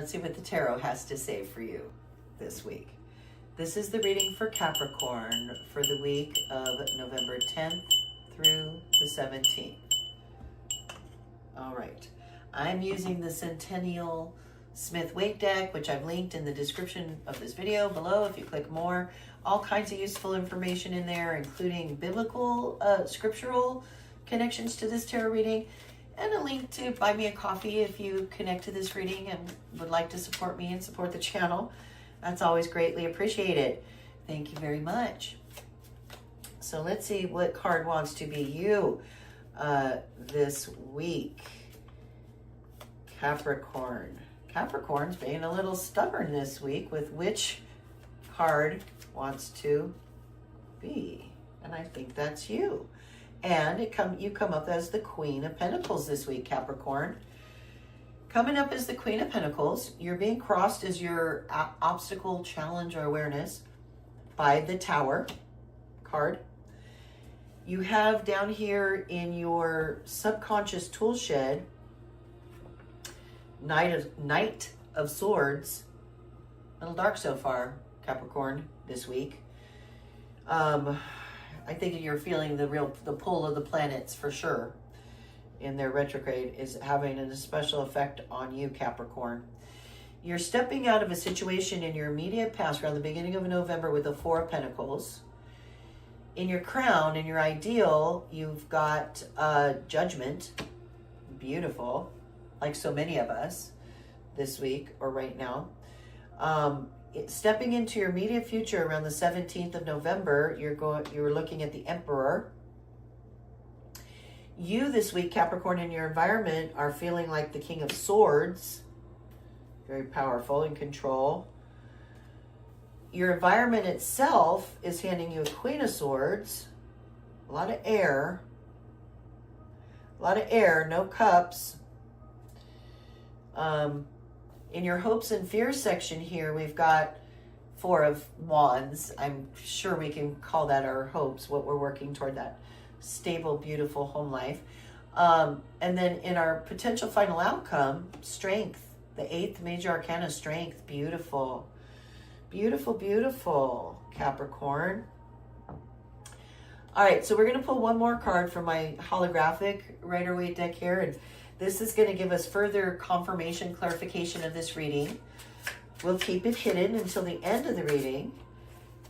Let's see what the tarot has to say for you this week. This is the reading for Capricorn for the week of November 10th through the 17th. All right. I'm using the Centennial Smith-Waite deck, which I've linked in the description of this video below. If you click more, all kinds of useful information in there, including biblical, scriptural connections to this tarot reading, and a link to buy me a coffee if you connect to this reading and would like to support me and support the channel. That's always greatly appreciated. Thank you very much. So let's see what card wants to be you this week. Capricorn. Capricorn's being a little stubborn this week with which card wants to be. And I think that's you. And you come up as the Queen of Pentacles this week, Capricorn. Coming up as the Queen of Pentacles, you're being crossed as your obstacle, challenge, or awareness by the Tower card. You have down here in your subconscious tool shed, Knight of Swords. A little dark so far, Capricorn, this week. I think you're feeling the pull of the planets for sure in their retrograde is having a special effect on you, Capricorn. You're stepping out of a situation in your immediate past around the beginning of November with the Four of Pentacles. In your crown, in your ideal, you've got Judgment. Beautiful, like so many of us this week or right now. Stepping into your immediate future around the 17th of November, you're looking at the Emperor. You this week, Capricorn, in your environment are feeling like the King of Swords. Very powerful in control. Your environment itself is handing you a Queen of Swords. A lot of air. A lot of air, no cups. In your hopes and fears section here, we've got Four of Wands. I'm sure we can call that our hopes, what we're working toward, that stable, beautiful home life. And then in our potential final outcome, Strength, the 8th major arcana, Strength. Beautiful, beautiful, beautiful, Capricorn. All right, so we're going to pull one more card from my holographic Rider-Waite deck here, and this is going to give us further confirmation, clarification of this reading. We'll keep it hidden until the end of the reading.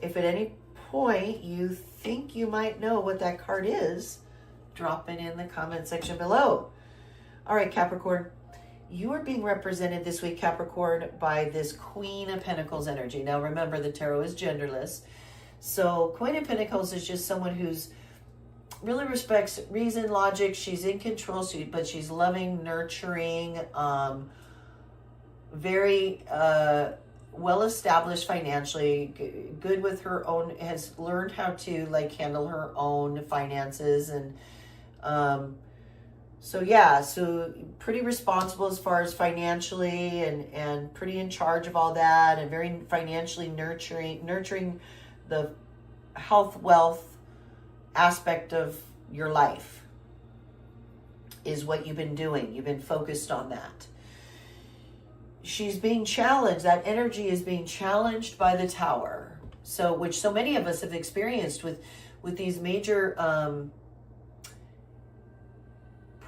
If at any point you think you might know what that card is, drop it in the comment section below. All right, Capricorn, you are being represented this week, Capricorn, by this Queen of Pentacles energy. Now, remember, the tarot is genderless. So Queen of Pentacles is just someone who's really respects reason, logic. She's in control, but she's loving, nurturing, very well-established financially, good with her own, has learned how to like handle her own finances. And so pretty responsible as far as financially and pretty in charge of all that, and very financially nurturing the health, wealth aspect of your life is what you've been doing. You've been focused on that. She's being challenged. That energy is being challenged by the Tower. So, which so many of us have experienced with these major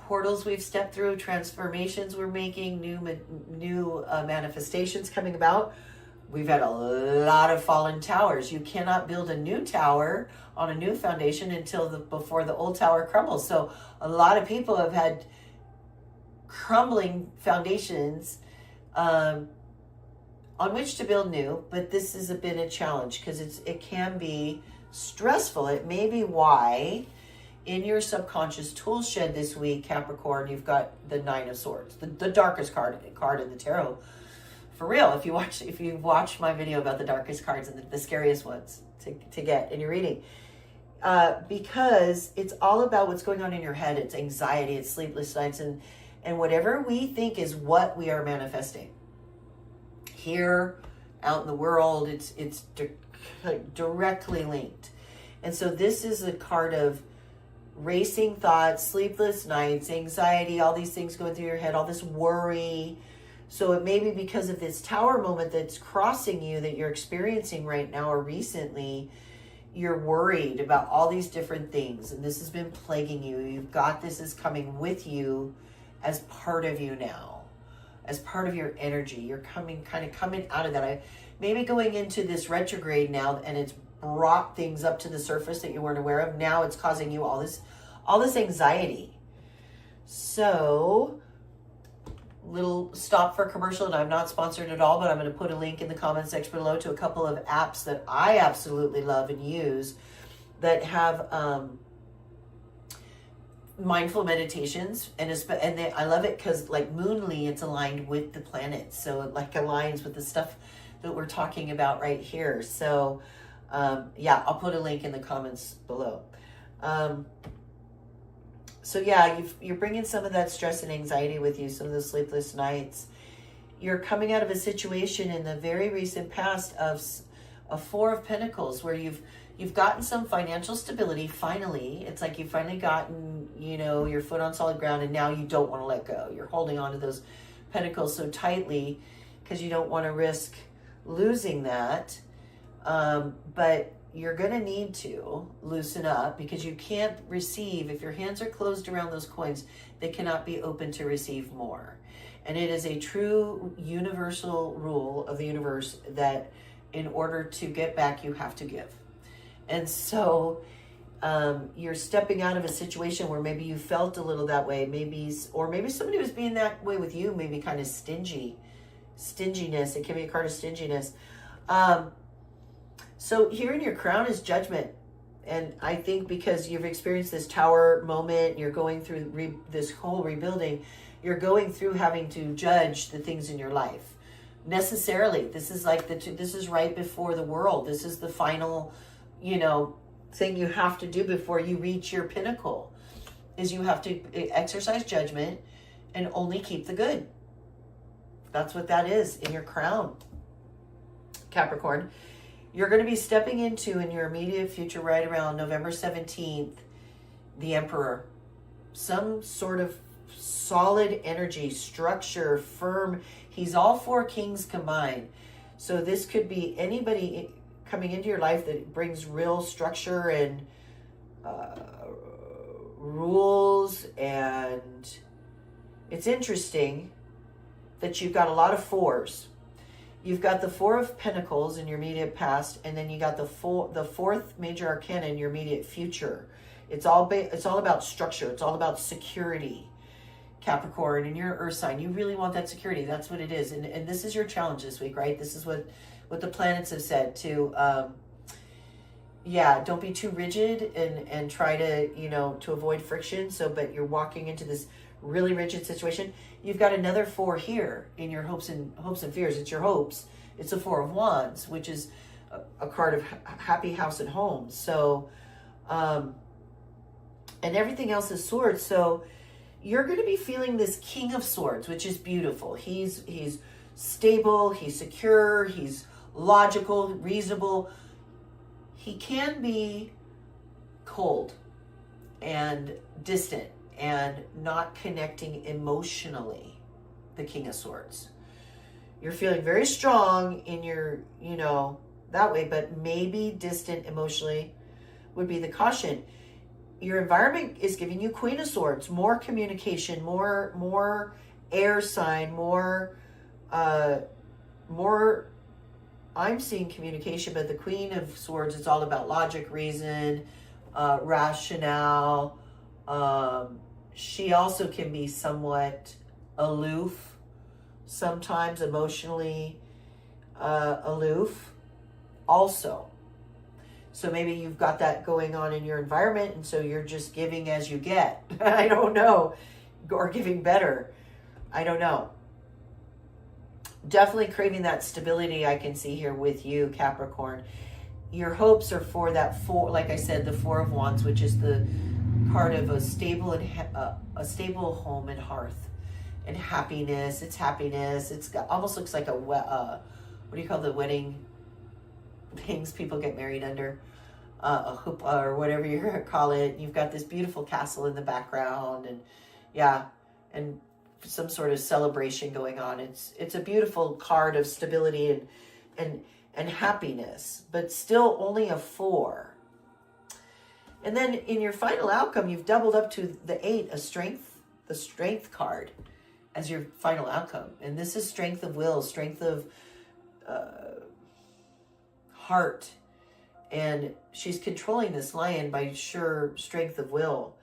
portals we've stepped through, transformations we're making, new manifestations coming about. We've had a lot of fallen towers. You cannot build a new tower on a new foundation before the old tower crumbles. So a lot of people have had crumbling foundations on which to build new, but this has been a challenge because it can be stressful. It may be why in your subconscious tool shed this week, Capricorn, you've got the Nine of Swords, the darkest card in the tarot. For real, if you watch my video about the darkest cards and the scariest ones to get in your reading, because it's all about what's going on in your head. It's anxiety, it's sleepless nights, and whatever we think is what we are manifesting. Here, out in the world, it's directly linked. And so this is a card of racing thoughts, sleepless nights, anxiety, all these things going through your head, all this worry, So it may be because of this tower moment that's crossing you that you're experiencing right now or recently. You're worried about all these different things, and this has been plaguing you. You've got this is coming with you as part of you now, as part of your energy. You're coming out of that. Maybe going into this retrograde now, and it's brought things up to the surface that you weren't aware of. Now it's causing you all this anxiety. So, little stop for commercial, and I'm not sponsored at all, but I'm going to put a link in the comments section below to a couple of apps that I absolutely love and use that have mindful meditations, and I love it because like Moonly, it's aligned with the planets, so it like aligns with the stuff that we're talking about right here. So yeah, I'll put a link in the comments below. So yeah, you're bringing some of that stress and anxiety with you, some of the sleepless nights. You're coming out of a situation in the very recent past of a Four of Pentacles where you've gotten some financial stability finally. It's like you've finally gotten, your foot on solid ground, and now you don't want to let go. You're holding on to those pentacles so tightly because you don't want to risk losing that. But you're going to need to loosen up because you can't receive, if your hands are closed around those coins, they cannot be open to receive more. And it is a true universal rule of the universe that in order to get back, you have to give. And so you're stepping out of a situation where maybe you felt a little that way, or maybe somebody was being that way with you, maybe kind of stinginess. It can be a card of stinginess. So here in your crown is Judgment. And I think because you've experienced this tower moment, you're going through this whole rebuilding, you're going through having to judge the things in your life. Necessarily, this is like this is right before the world. This is the final, thing you have to do before you reach your pinnacle, is you have to exercise judgment and only keep the good. That's what that is in your crown, Capricorn. You're going to be stepping into, in your immediate future, right around November 17th, the Emperor. Some sort of solid energy, structure, firm. He's all four kings combined. So this could be anybody coming into your life that brings real structure and rules. And it's interesting that you've got a lot of fours. You've got the Four of Pentacles in your immediate past, and then you got the fourth major arcana in your immediate future. It's all about structure. It's all about security, Capricorn. And your Earth sign, you really want that security. That's what it is. And this is your challenge this week, right? This is what the planets have said to, don't be too rigid and try to, to avoid friction. But you're walking into this really rigid situation. You've got another four here in your hopes and fears. It's your hopes. It's a Four of Wands, which is a card of happy house and home. So, and everything else is swords. So you're going to be feeling this King of Swords, which is beautiful. He's stable. He's secure. He's logical, reasonable. He can be cold and distant and not connecting emotionally, the King of Swords. You're feeling very strong in your, that way, but maybe distant emotionally would be the caution. Your environment is giving you Queen of Swords, more communication, more air sign, more, I'm seeing communication, but the Queen of Swords, it's all about logic, reason, rationale. She also can be somewhat aloof, sometimes emotionally aloof also. So maybe you've got that going on in your environment, and so you're just giving as you get. I don't know. Or giving better. I don't know. Definitely craving that stability I can see here with you, Capricorn. Your hopes are for that like I said, the Four of Wands, which is the card of a stable home and hearth and happiness. It's happiness. Almost looks like what do you call the wedding things people get married under? A hoopla or whatever you call it. You've got this beautiful castle in the background, and and some sort of celebration going on. It's a beautiful card of stability and happiness, but still only a 4. And then in your final outcome, you've doubled up to the 8, the strength card as your final outcome. And this is strength of will, strength of heart. And she's controlling this lion by sheer strength of will,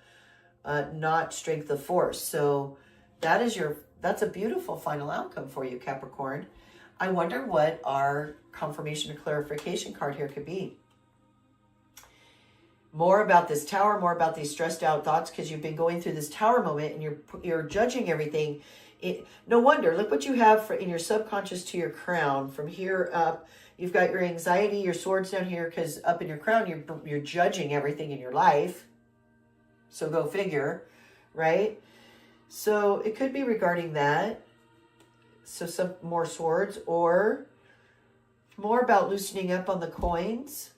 not strength of force. So that's a beautiful final outcome for you, Capricorn. I wonder what our confirmation or clarification card here could be. More about this Tower, more about these stressed out thoughts, because you've been going through this Tower moment and you're judging everything. No wonder. Look what you have in your subconscious to your crown. From here up, you've got your anxiety, your swords down here, because up in your crown, you're judging everything in your life. So go figure, right? So it could be regarding that. So some more swords, or more about loosening up on the coins.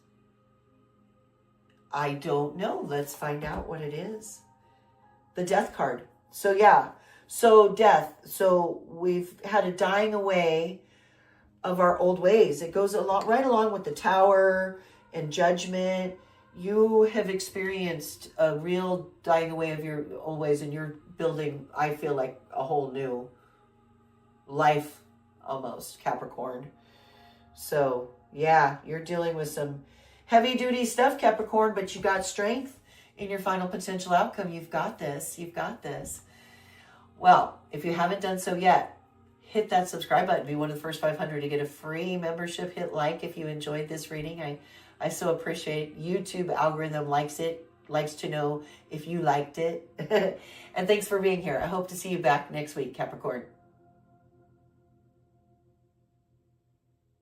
I don't know. Let's find out what it is. The Death card. So yeah. So death. So we've had a dying away of our old ways. It goes right along with the Tower and Judgment. You have experienced a real dying away of your old ways, and you're building, I feel like, a whole new life almost, Capricorn. So yeah, you're dealing with some heavy duty stuff, Capricorn, but you got strength in your final potential outcome. You've got this. You've got this. Well, if you haven't done so yet, hit that subscribe button. Be one of the first 500 to get a free membership. Hit like if you enjoyed this reading. I so appreciate YouTube algorithm likes to know if you liked it. And thanks for being here. I hope to see you back next week, Capricorn.